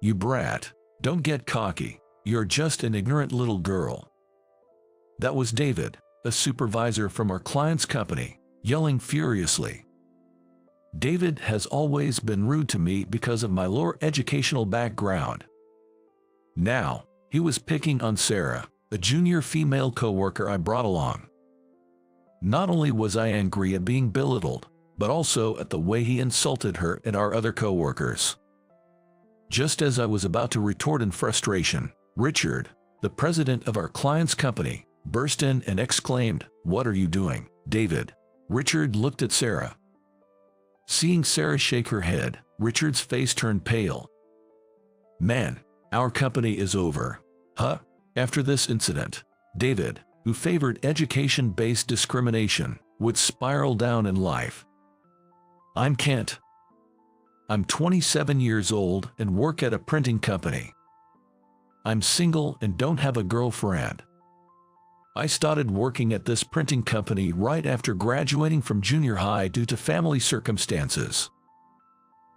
You brat. Don't get cocky. You're just an ignorant little girl. That was David, a supervisor from our client's company, yelling furiously. David has always been rude to me because of my lower educational background. Now, he was picking on Sarah, a junior female coworker I brought along. Not only was I angry at being belittled, but also at the way he insulted her and our other coworkers. Just as I was about to retort in frustration, Richard, the president of our client's company, burst in and exclaimed, "What are you doing, David?" Richard looked at Sarah. Seeing Sarah shake her head, Richard's face turned pale. "Man, our company is over." Huh? After this incident, David, who favored education-based discrimination, would spiral down in life. I'm Kent. I'm 27 years old and work at a printing company. I'm single and don't have a girlfriend. I started working at this printing company right after graduating from junior high due to family circumstances.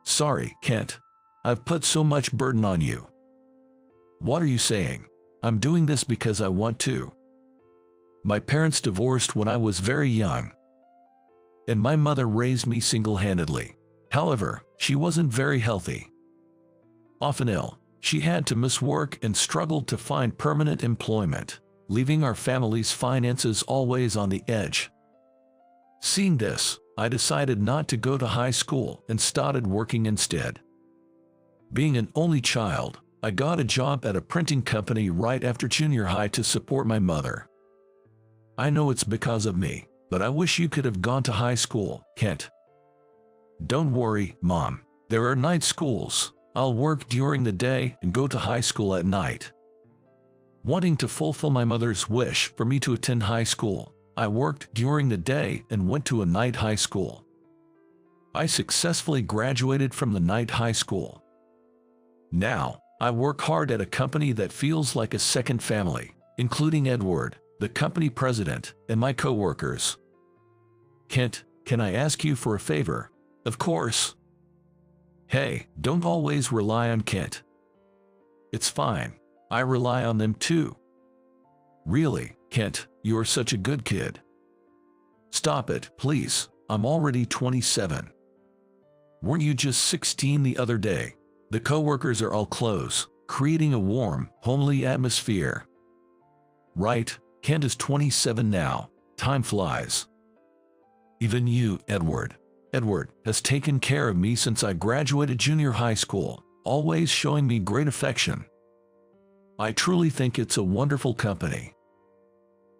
Sorry, Kent. I've put so much burden on you. What are you saying? I'm doing this because I want to. My parents divorced when I was very young, and my mother raised me single-handedly. However, she wasn't very healthy. Often ill, she had to miss work and struggled to find permanent employment, leaving our family's finances always on the edge. Seeing this, I decided not to go to high school and started working instead. Being an only child, I got a job at a printing company right after junior high to support my mother. I know it's because of me, but I wish you could have gone to high school, Kent. Don't worry, Mom. There are night schools. I'll work during the day and go to high school at night. Wanting to fulfill my mother's wish for me to attend high school, I worked during the day and went to a night high school. I successfully graduated from the night high school. Now, I work hard at a company that feels like a second family, including Edward, the company president, and my coworkers. Kent, can I ask you for a favor? Of course. Hey, don't always rely on Kent. It's fine. I rely on them too. Really, Kent, you're such a good kid. Stop it, please. I'm already 27. Weren't you just 16 the other day? The coworkers are all close, creating a warm, homely atmosphere. Right, Kent is 27 now. Time flies. Even you, Edward. Edward has taken care of me since I graduated junior high school, always showing me great affection. I truly think it's a wonderful company.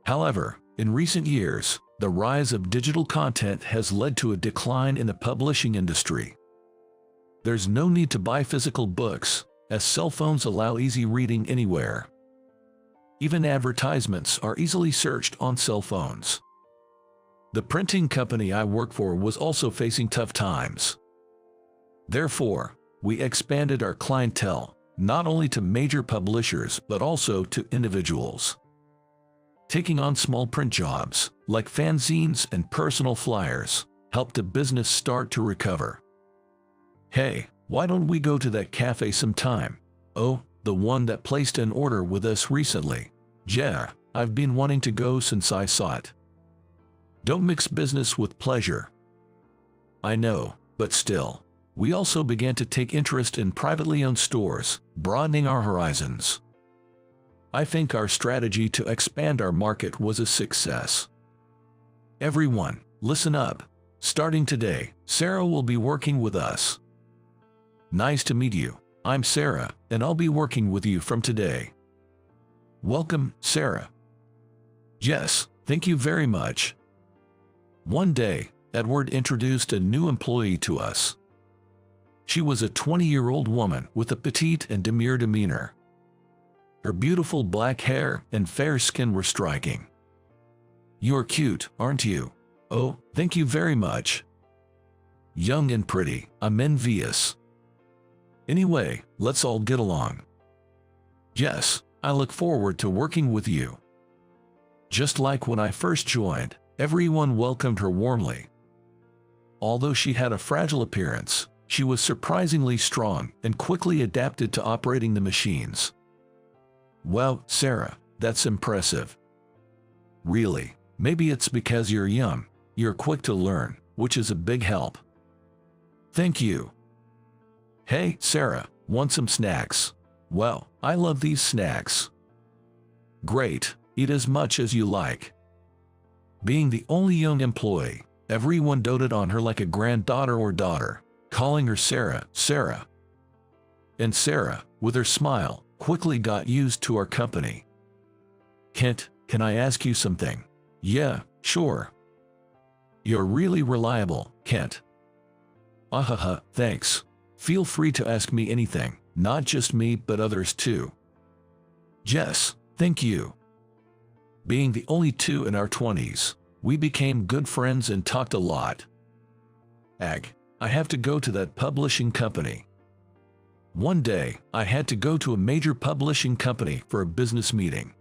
However, in recent years, the rise of digital content has led to a decline in the publishing industry. There's no need to buy physical books, as cell phones allow easy reading anywhere. Even advertisements are easily searched on cell phones. The printing company I work for was also facing tough times. Therefore, we expanded our clientele, not only to major publishers but also to individuals. Taking on small print jobs, like fanzines and personal flyers, helped the business start to recover. Hey, why don't we go to that cafe sometime? Oh, the one that placed an order with us recently. Yeah, I've been wanting to go since I saw it. Don't mix business with pleasure. I know, but still. We also began to take interest in privately owned stores, broadening our horizons. I think our strategy to expand our market was a success. Everyone, listen up. Starting today, Sarah will be working with us. Nice to meet you. I'm Sarah, and I'll be working with you from today. Welcome, Sarah. Yes, thank you very much. One day, Edward introduced a new employee to us. She was a 20-year-old woman with a petite and demure demeanor. Her beautiful black hair and fair skin were striking. You're cute, aren't you? Oh, thank you very much. Young and pretty, I'm envious. Anyway, let's all get along. Yes, I look forward to working with you. Just like when I first joined, everyone welcomed her warmly. Although she had a fragile appearance, She was surprisingly strong and quickly adapted to operating the machines. Wow, Sarah, that's impressive. Really, maybe it's because you're young, you're quick to learn, which is a big help. Thank you. Hey, Sarah, want some snacks? Well, I love these snacks. Great, eat as much as you like. Being the only young employee, everyone doted on her like a granddaughter or daughter, calling her Sarah, Sarah. And Sarah, with her smile, quickly got used to our company. Kent, can I ask you something? Yeah, sure. You're really reliable, Kent. Ahaha, thanks. Feel free to ask me anything, not just me but others too. Jess, thank you. Being the only two in our 20s, we became good friends and talked a lot. Ag, I have to go to that publishing company. One day, I had to go to a major publishing company for a business meeting.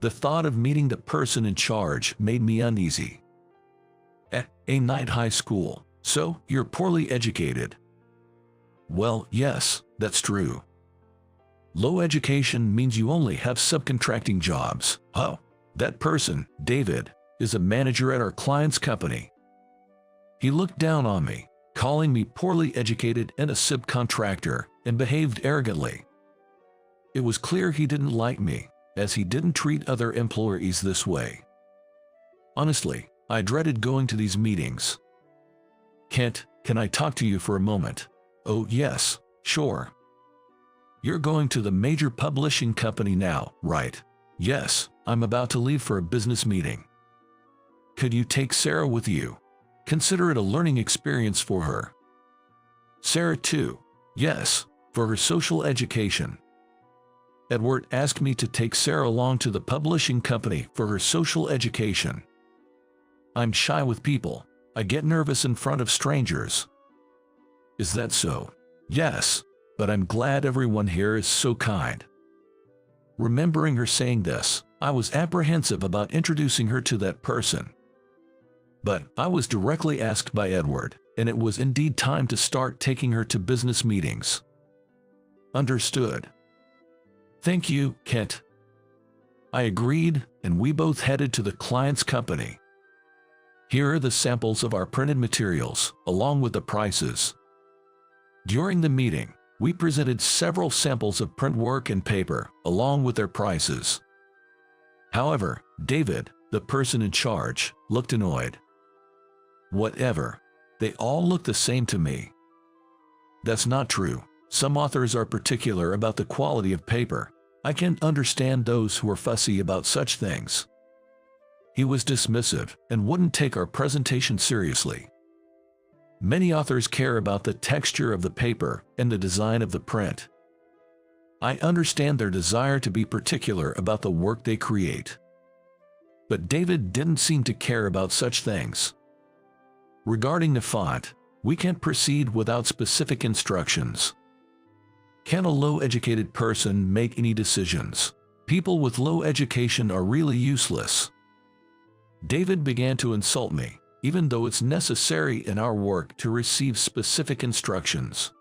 The thought of meeting the person in charge made me uneasy. A night high school, so you're poorly educated. Well, yes, that's true. Low education means you only have subcontracting jobs. Oh, that person, David, is a manager at our client's company. He looked down on me, calling me poorly educated and a subcontractor, and behaved arrogantly. It was clear he didn't like me, as he didn't treat other employees this way. Honestly, I dreaded going to these meetings. Kent, can I talk to you for a moment? Oh yes, sure. You're going to the major publishing company now, right? Yes, I'm about to leave for a business meeting. Could you take Sarah with you? Consider it a learning experience for her. Sarah too. Yes, for her social education. Edward asked me to take Sarah along to the publishing company for her social education. I'm shy with people. I get nervous in front of strangers. Is that so? Yes, but I'm glad everyone here is so kind. Remembering her saying this, I was apprehensive about introducing her to that person. But I was directly asked by Edward, and it was indeed time to start taking her to business meetings. Understood. Thank you, Kent. I agreed, and we both headed to the client's company. Here are the samples of our printed materials, along with the prices. During the meeting, we presented several samples of print work and paper, along with their prices. However, David, the person in charge, looked annoyed. Whatever. They all look the same to me. That's not true. Some authors are particular about the quality of paper. I can understand those who are fussy about such things. He was dismissive and wouldn't take our presentation seriously. Many authors care about the texture of the paper and the design of the print. I understand their desire to be particular about the work they create. But David didn't seem to care about such things. Regarding the font, we can't proceed without specific instructions. Can a low-educated person make any decisions? People with low education are really useless. David began to insult me, even though it's necessary in our work to receive specific instructions.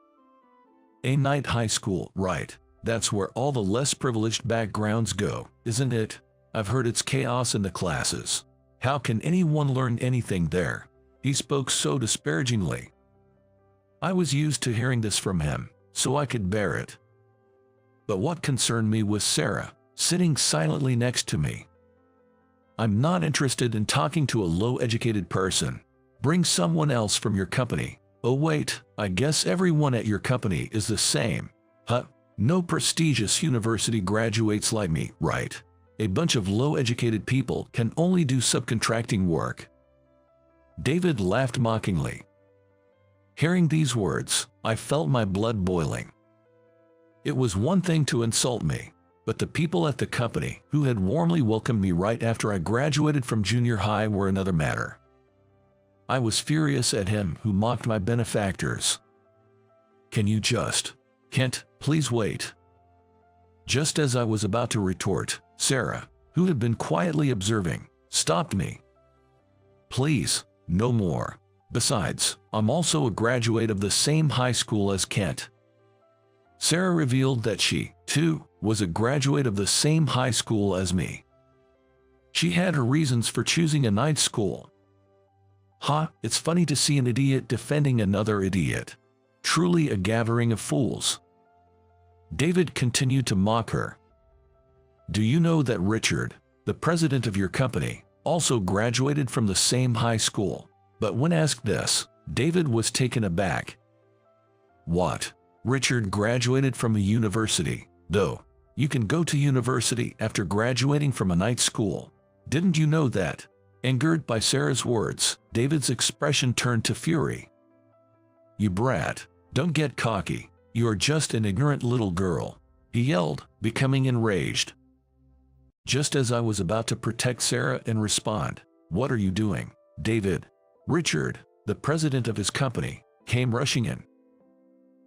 A night high school, right? That's where all the less privileged backgrounds go, isn't it? I've heard it's chaos in the classes. How can anyone learn anything there? He spoke so disparagingly. I was used to hearing this from him, so I could bear it. But what concerned me was Sarah, sitting silently next to me. I'm not interested in talking to a low-educated person. Bring someone else from your company. Oh wait, I guess everyone at your company is the same. Huh? No prestigious university graduates like me, right? A bunch of low-educated people can only do subcontracting work. David laughed mockingly. Hearing these words, I felt my blood boiling. It was one thing to insult me, but the people at the company who had warmly welcomed me right after I graduated from junior high were another matter. I was furious at him who mocked my benefactors. Can you just, Kent, please wait. Just as I was about to retort, Sarah, who had been quietly observing, stopped me. Please, no more. Besides, I'm also a graduate of the same high school as Kent. Sarah revealed that she, too, was a graduate of the same high school as me. She had her reasons for choosing a night school. It's funny to see an idiot defending another idiot. Truly a gathering of fools. David continued to mock her. Do you know that Richard, the president of your company, also graduated from the same high school? But when asked this, David was taken aback. What? Richard graduated from a university, though. You can go to university after graduating from a night school. Didn't you know that? Angered by Sarah's words, David's expression turned to fury. You brat, don't get cocky. You are just an ignorant little girl, he yelled, becoming enraged. Just as I was about to protect Sarah and respond, what are you doing, David? Richard, the president of his company, came rushing in.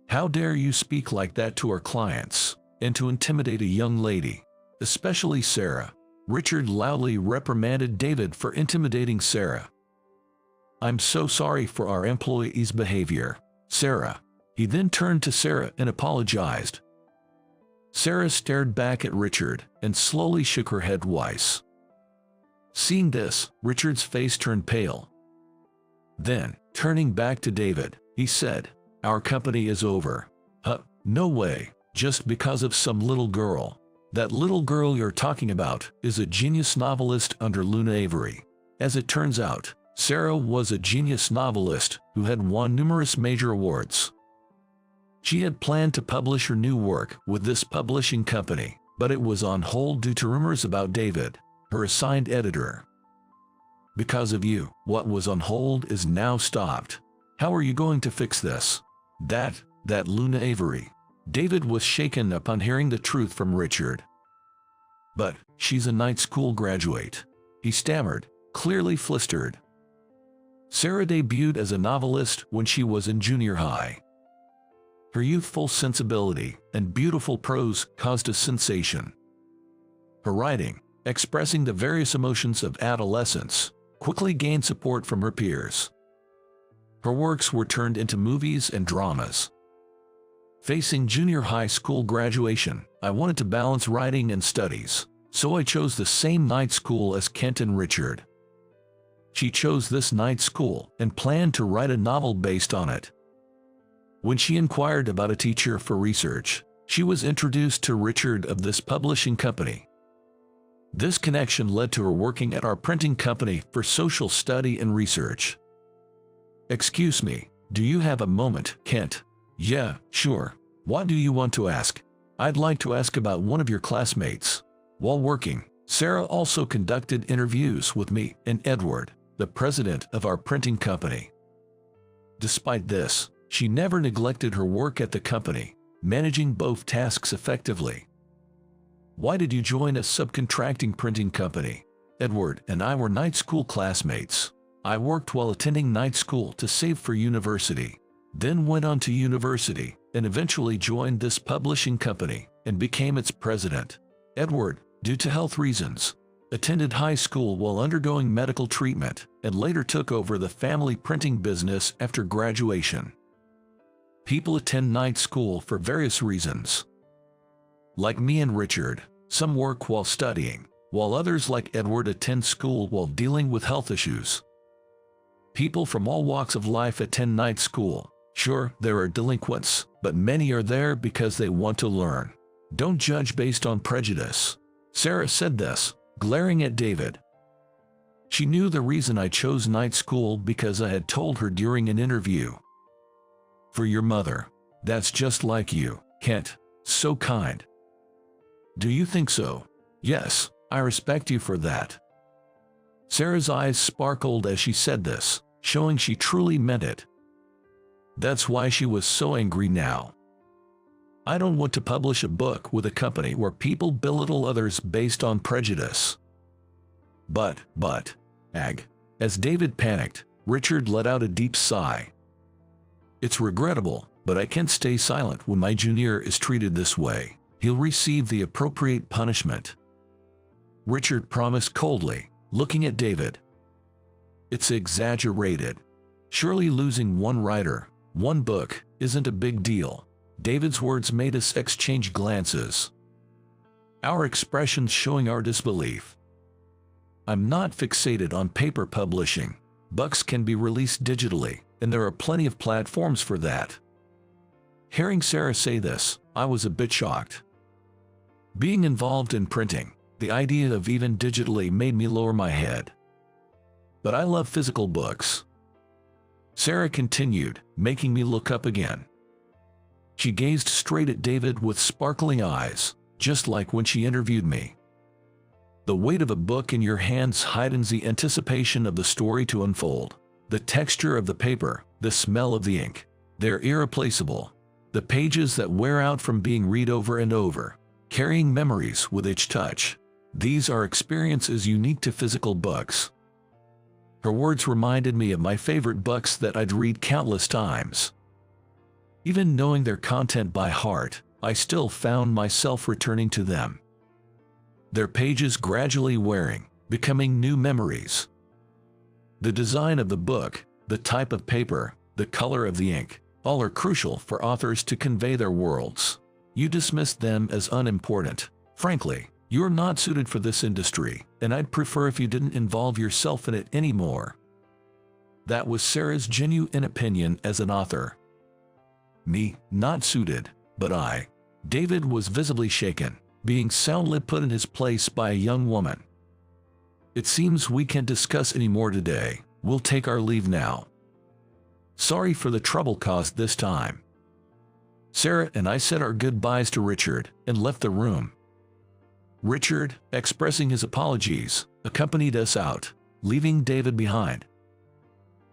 How dare you speak like that to our clients, and to intimidate a young lady, especially Sarah? Richard loudly reprimanded David for intimidating Sarah. I'm so sorry for our employee's behavior, Sarah. He then turned to Sarah and apologized. Sarah stared back at Richard and slowly shook her head twice. Seeing this, Richard's face turned pale. Then, turning back to David, he said, Our company is over. No way, just because of some little girl. That little girl you're talking about is a genius novelist under Luna Avery. As it turns out, Sarah was a genius novelist who had won numerous major awards. She had planned to publish her new work with this publishing company, but it was on hold due to rumors about David, her assigned editor. Because of you, what was on hold is now stopped. How are you going to fix this? That Luna Avery. David was shaken upon hearing the truth from Richard. But she's a night school graduate, he stammered, clearly flustered. Sarah debuted as a novelist when she was in junior high. Her youthful sensibility and beautiful prose caused a sensation. Her writing, expressing the various emotions of adolescence, quickly gained support from her peers. Her works were turned into movies and dramas. Facing junior high school graduation, I wanted to balance writing and studies, so I chose the same night school as Kent and Richard. She chose this night school and planned to write a novel based on it. When she inquired about a teacher for research, she was introduced to Richard of this publishing company. This connection led to her working at our printing company for social study and research. Excuse me, do you have a moment, Kent? Yeah, sure. What do you want to ask? I'd like to ask about one of your classmates. While working, Sarah also conducted interviews with me and Edward, the president of our printing company. Despite this, she never neglected her work at the company, managing both tasks effectively. Why did you join a subcontracting printing company? Edward and I were night school classmates. I worked while attending night school to save for university, then went on to university and eventually joined this publishing company and became its president. Edward, due to health reasons, attended high school while undergoing medical treatment and later took over the family printing business after graduation. People attend night school for various reasons. Like me and Richard, some work while studying, while others like Edward attend school while dealing with health issues. People from all walks of life attend night school. Sure, there are delinquents, but many are there because they want to learn. Don't judge based on prejudice. Sarah said this, glaring at David. She knew the reason I chose night school because I had told her during an interview. For your mother. That's just like you, Kent. So kind. Do you think so? Yes, I respect you for that. Sarah's eyes sparkled as she said this, showing she truly meant it. That's why she was so angry now. I don't want to publish a book with a company where people belittle others based on prejudice. But, as David panicked, Richard let out a deep sigh. It's regrettable, but I can't stay silent when my junior is treated this way. He'll receive the appropriate punishment. Richard promised coldly, looking at David. It's exaggerated. Surely losing one writer, one book, isn't a big deal. David's words made us exchange glances, our expressions showing our disbelief. I'm not fixated on paper publishing. Books can be released digitally, and there are plenty of platforms for that. Hearing Sarah say this, I was a bit shocked. Being involved in printing, the idea of even digitally made me lower my head. But I love physical books. Sarah continued, making me look up again. She gazed straight at David with sparkling eyes, just like when she interviewed me. The weight of a book in your hands heightens the anticipation of the story to unfold. The texture of the paper, the smell of the ink, they're irreplaceable. The pages that wear out from being read over and over, carrying memories with each touch. These are experiences unique to physical books. Her words reminded me of my favorite books that I'd read countless times. Even knowing their content by heart, I still found myself returning to them. Their pages gradually wearing, becoming new memories. The design of the book, the type of paper, the color of the ink, all are crucial for authors to convey their worlds. You dismissed them as unimportant. Frankly, you're not suited for this industry, and I'd prefer if you didn't involve yourself in it anymore. That was Sarah's genuine opinion as an author. Me, not suited, but I. David was visibly shaken, being soundly put in his place by a young woman. It seems we can't discuss any more today. We'll take our leave now. Sorry for the trouble caused this time. Sarah and I said our goodbyes to Richard and left the room. Richard, expressing his apologies, accompanied us out, leaving David behind.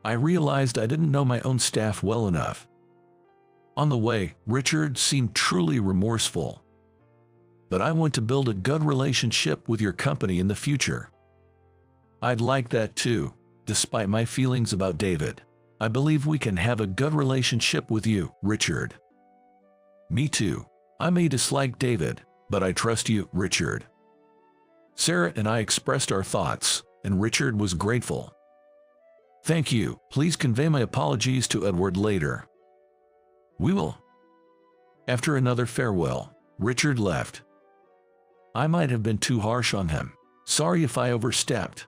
I realized I didn't know my own staff well enough. On the way, Richard seemed truly remorseful. But I want to build a good relationship with your company in the future. I'd like that too, despite my feelings about David. I believe we can have a good relationship with you, Richard. Me too. I may dislike David, but I trust you, Richard. Sarah and I expressed our thoughts, and Richard was grateful. Thank you. Please convey my apologies to Edward later. We will. After another farewell, Richard left. I might have been too harsh on him. Sorry if I overstepped.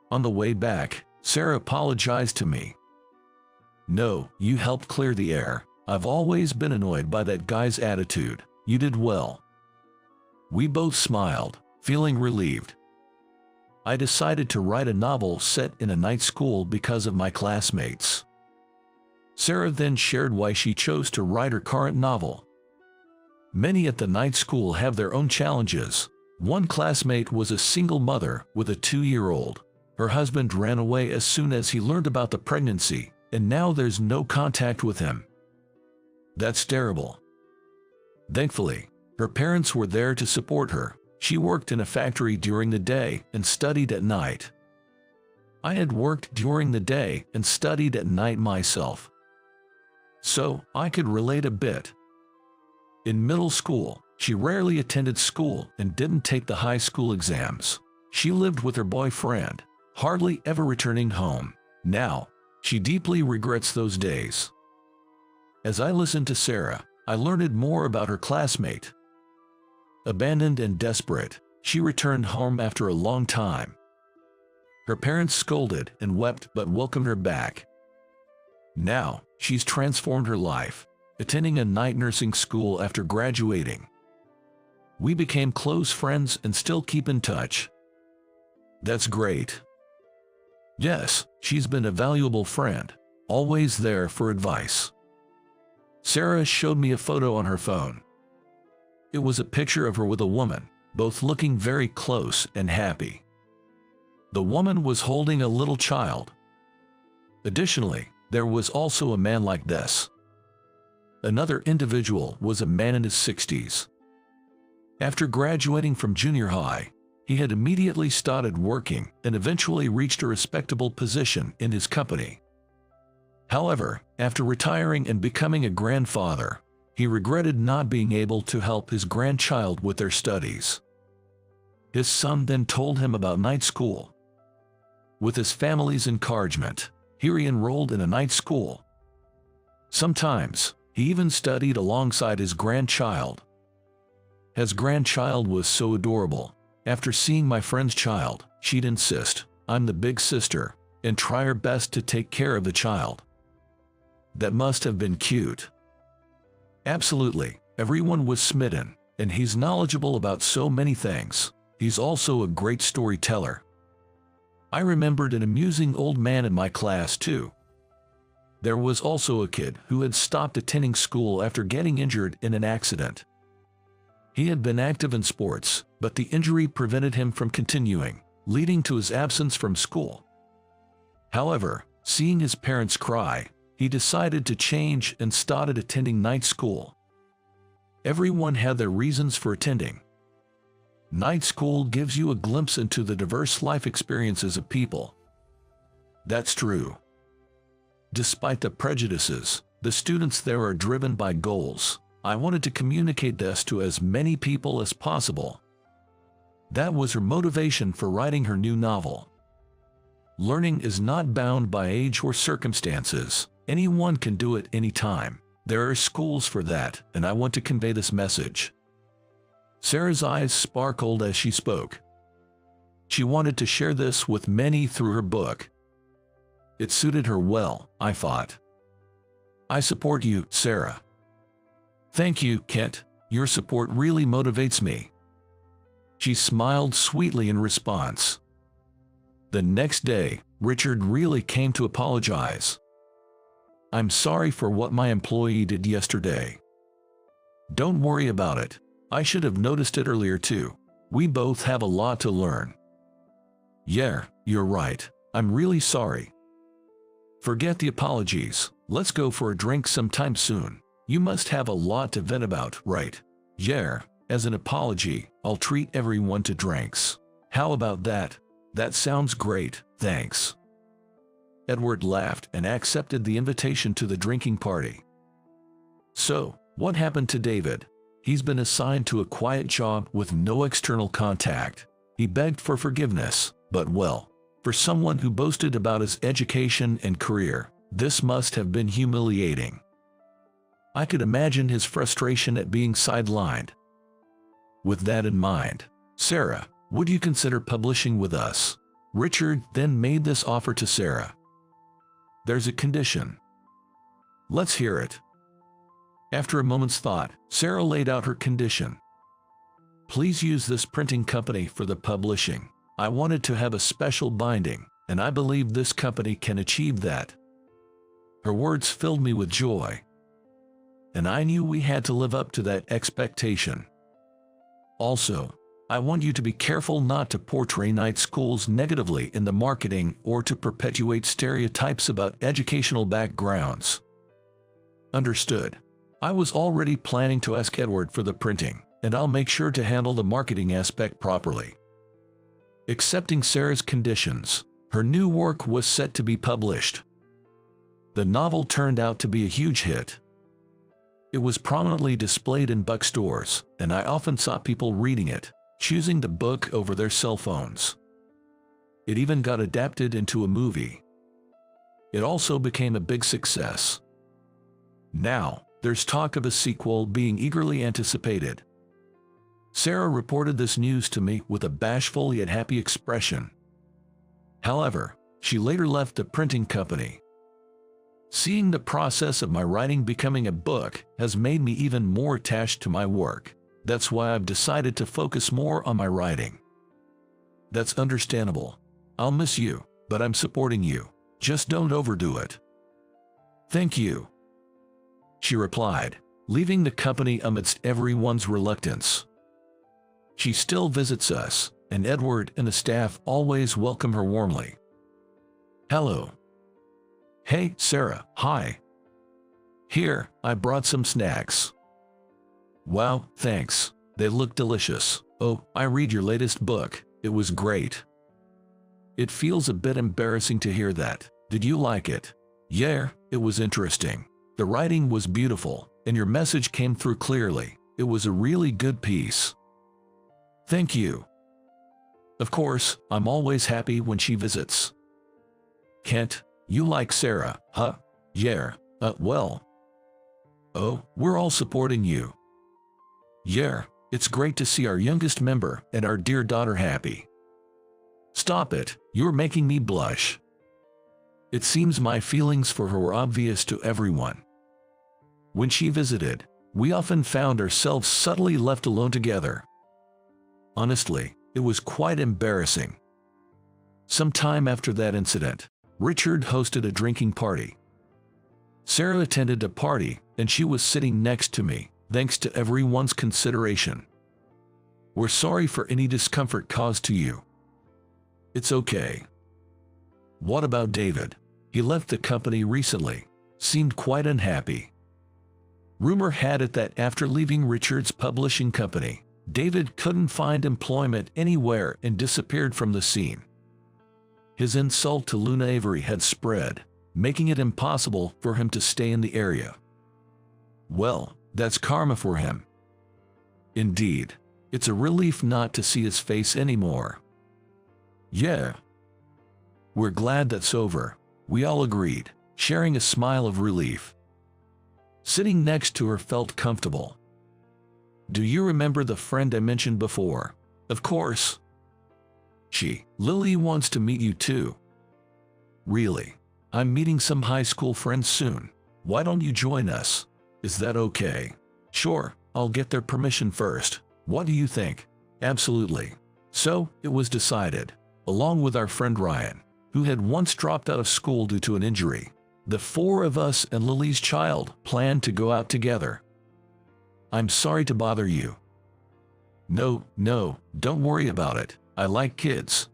On the way back, Sarah apologized to me. No, you helped clear the air. I've always been annoyed by that guy's attitude. You did well. We both smiled, feeling relieved. I decided to write a novel set in a night school because of my classmates. Sarah then shared why she chose to write her current novel. Many at the night school have their own challenges. One classmate was a single mother with a 2-year-old. Her husband ran away as soon as he learned about the pregnancy, and now there's no contact with him. That's terrible. Thankfully, her parents were there to support her. She worked in a factory during the day and studied at night. I had worked during the day and studied at night myself, so I could relate a bit. In middle school, she rarely attended school and didn't take the high school exams. She lived with her boyfriend, hardly ever returning home. Now, she deeply regrets those days. As I listened to Sarah, I learned more about her classmate. Abandoned and desperate, she returned home after a long time. Her parents scolded and wept but welcomed her back. Now, she's transformed her life, attending a night nursing school after graduating. We became close friends and still keep in touch. That's great. Yes, she's been a valuable friend, always there for advice. Sarah showed me a photo on her phone. It was a picture of her with a woman, both looking very close and happy. The woman was holding a little child. Additionally, there was also a man like this. Another individual was a man in his 60s. After graduating from junior high, he had immediately started working and eventually reached a respectable position in his company. However, after retiring and becoming a grandfather, he regretted not being able to help his grandchild with their studies. His son then told him about night school. With his family's encouragement, Here he enrolled in a night school. Sometimes, he even studied alongside his grandchild. His grandchild was so adorable. After seeing my friend's child, she'd insist, "I'm the big sister," and try her best to take care of the child. That must have been cute. Absolutely, everyone was smitten, and he's knowledgeable about so many things. He's also a great storyteller. I remembered an amusing old man in my class too. There was also a kid who had stopped attending school after getting injured in an accident. He had been active in sports, but the injury prevented him from continuing, leading to his absence from school. However, seeing his parents cry, he decided to change and started attending night school. Everyone had their reasons for attending. Night school gives you a glimpse into the diverse life experiences of people. That's true. Despite the prejudices, the students there are driven by goals. I wanted to communicate this to as many people as possible. That was her motivation for writing her new novel. Learning is not bound by age or circumstances. Anyone can do it anytime. There are schools for that, and I want to convey this message. Sarah's eyes sparkled as she spoke. She wanted to share this with many through her book. It suited her well, I thought. I support you, Sarah. Thank you, Kent. Your support really motivates me. She smiled sweetly in response. The next day, Richard really came to apologize. I'm sorry for what my employee did yesterday. Don't worry about it. I should have noticed it earlier too. We both have a lot to learn. Yeah, you're right. I'm really sorry. Forget the apologies. Let's go for a drink sometime soon. You must have a lot to vent about, right? Yeah, as an apology, I'll treat everyone to drinks. How about that? That sounds great, thanks. Edward laughed and accepted the invitation to the drinking party. So, what happened to David? He's been assigned to a quiet job with no external contact. He begged for forgiveness, but well, for someone who boasted about his education and career, this must have been humiliating. I could imagine his frustration at being sidelined. With that in mind, Sarah, would you consider publishing with us? Richard then made this offer to Sarah. There's a condition. Let's hear it. After a moment's thought, Sarah laid out her condition. Please use this printing company for the publishing. I wanted to have a special binding, and I believe this company can achieve that. Her words filled me with joy. And I knew we had to live up to that expectation. Also, I want you to be careful not to portray night schools negatively in the marketing or to perpetuate stereotypes about educational backgrounds. Understood. I was already planning to ask Edward for the printing, and I'll make sure to handle the marketing aspect properly. Accepting Sarah's conditions, her new work was set to be published. The novel turned out to be a huge hit. It was prominently displayed in bookstores, and I often saw people reading it, choosing the book over their cell phones. It even got adapted into a movie. It also became a big success. Now, there's talk of a sequel being eagerly anticipated. Sarah reported this news to me with a bashful yet happy expression. However, she later left the printing company. Seeing the process of my writing becoming a book has made me even more attached to my work. That's why I've decided to focus more on my writing. That's understandable. I'll miss you, but I'm supporting you. Just don't overdo it. Thank you. She replied, leaving the company amidst everyone's reluctance. She still visits us, and Edward and the staff always welcome her warmly. Hello. Hey, Sarah, hi. Here, I brought some snacks. Wow, thanks. They look delicious. Oh, I read your latest book. It was great. It feels a bit embarrassing to hear that. Did you like it? Yeah, it was interesting. The writing was beautiful, and your message came through clearly. It was a really good piece. Thank you. Of course, I'm always happy when she visits. Kent, You like Sarah, huh? Yeah, well. Oh, we're all supporting you. Yeah, it's great to see our youngest member and our dear daughter happy. Stop it, you're making me blush. It seems my feelings for her were obvious to everyone. When she visited, we often found ourselves subtly left alone together. Honestly, it was quite embarrassing. Some time after that incident, Richard hosted a drinking party. Sarah attended the party, and she was sitting next to me, thanks to everyone's consideration. We're sorry for any discomfort caused to you. It's okay. What about David? He left the company recently, seemed quite unhappy. Rumor had it that after leaving Richard's publishing company, David couldn't find employment anywhere and disappeared from the scene. His insult to Luna Avery had spread, making it impossible for him to stay in the area. Well, that's karma for him. Indeed, it's a relief not to see his face anymore. Yeah. We're glad that's over, we all agreed, sharing a smile of relief. Sitting next to her felt comfortable. Do you remember the friend I mentioned before? Of course. Lily wants to meet you too. Really? I'm meeting some high school friends soon. Why don't you join us? Is that okay? Sure, I'll get their permission first. What do you think? Absolutely. So, it was decided, along with our friend Ryan, who had once dropped out of school due to an injury. The four of us and Lily's child planned to go out together. I'm sorry to bother you. No, don't worry about it. I like kids.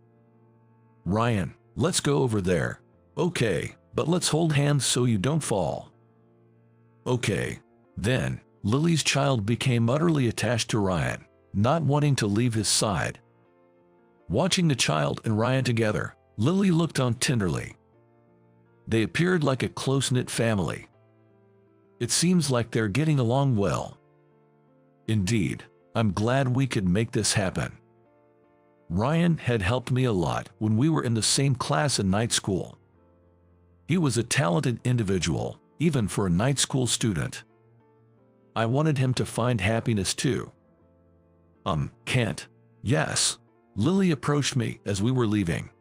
Ryan, let's go over there. Okay, but let's hold hands so you don't fall. Okay. Then, Lily's child became utterly attached to Ryan, not wanting to leave his side. Watching the child and Ryan together, Lily looked on tenderly. They appeared like a close-knit family. It seems like they're getting along well. Indeed, I'm glad we could make this happen. Ryan had helped me a lot when we were in the same class in night school. He was a talented individual, even for a night school student. I wanted him to find happiness too. Can't. Yes. Lily approached me as we were leaving.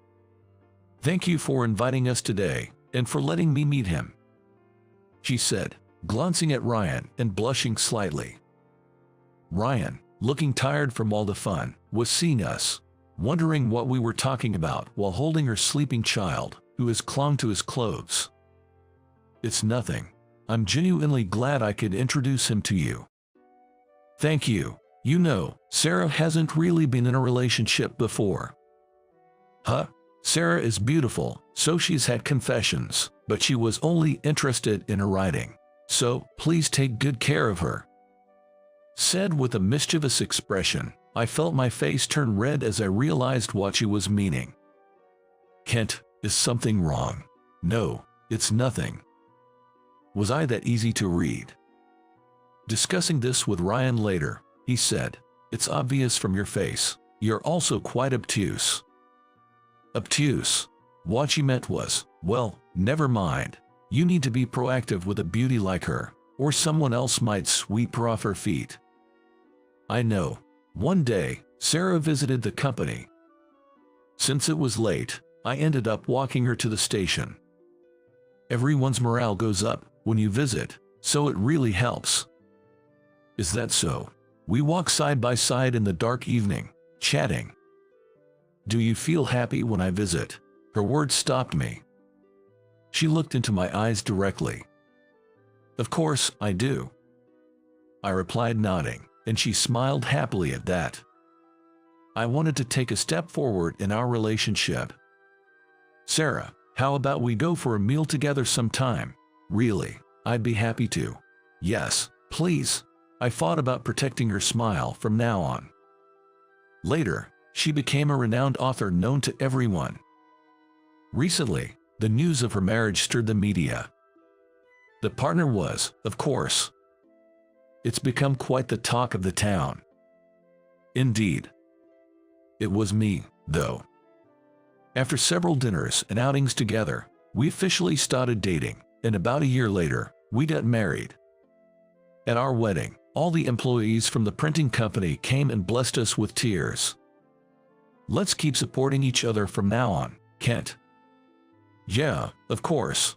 Thank you for inviting us today, and for letting me meet him, she said, glancing at Ryan and blushing slightly. Ryan, looking tired from all the fun, was seeing us, wondering what we were talking about while holding her sleeping child, who has clung to his clothes. It's nothing. I'm genuinely glad I could introduce him to you. Thank you. You know, Sarah hasn't really been in a relationship before. Huh? Sarah is beautiful, so she's had confessions, but she was only interested in her writing. So, please take good care of her. Said with a mischievous expression, I felt my face turn red as I realized what she was meaning. Kent, is something wrong? No, it's nothing. Was I that easy to read? Discussing this with Ryan later, he said, it's obvious from your face, you're also quite obtuse. Obtuse? What she meant was, well, never mind. You need to be proactive with a beauty like her, or someone else might sweep her off her feet. I know. One day, Sarah visited the company. Since it was late, I ended up walking her to the station. Everyone's morale goes up when you visit, so it really helps. Is that so? We walk side by side in the dark evening, chatting. Do you feel happy when I visit? Her words stopped me. She looked into my eyes directly. Of course, I do. I replied, nodding, and she smiled happily at that. I wanted to take a step forward in our relationship. Sarah, how about we go for a meal together sometime? Really, I'd be happy to. Yes, please. I thought about protecting her smile from now on. Later, she became a renowned author known to everyone. Recently, the news of her marriage stirred the media. The partner was, of course. It's become quite the talk of the town. Indeed. It was me, though. After several dinners and outings together, We officially started dating, and about a year later, we got married. At our wedding, all the employees from the printing company came and blessed us with tears. "Let's keep supporting each other from now on, Kent." "Yeah, of course."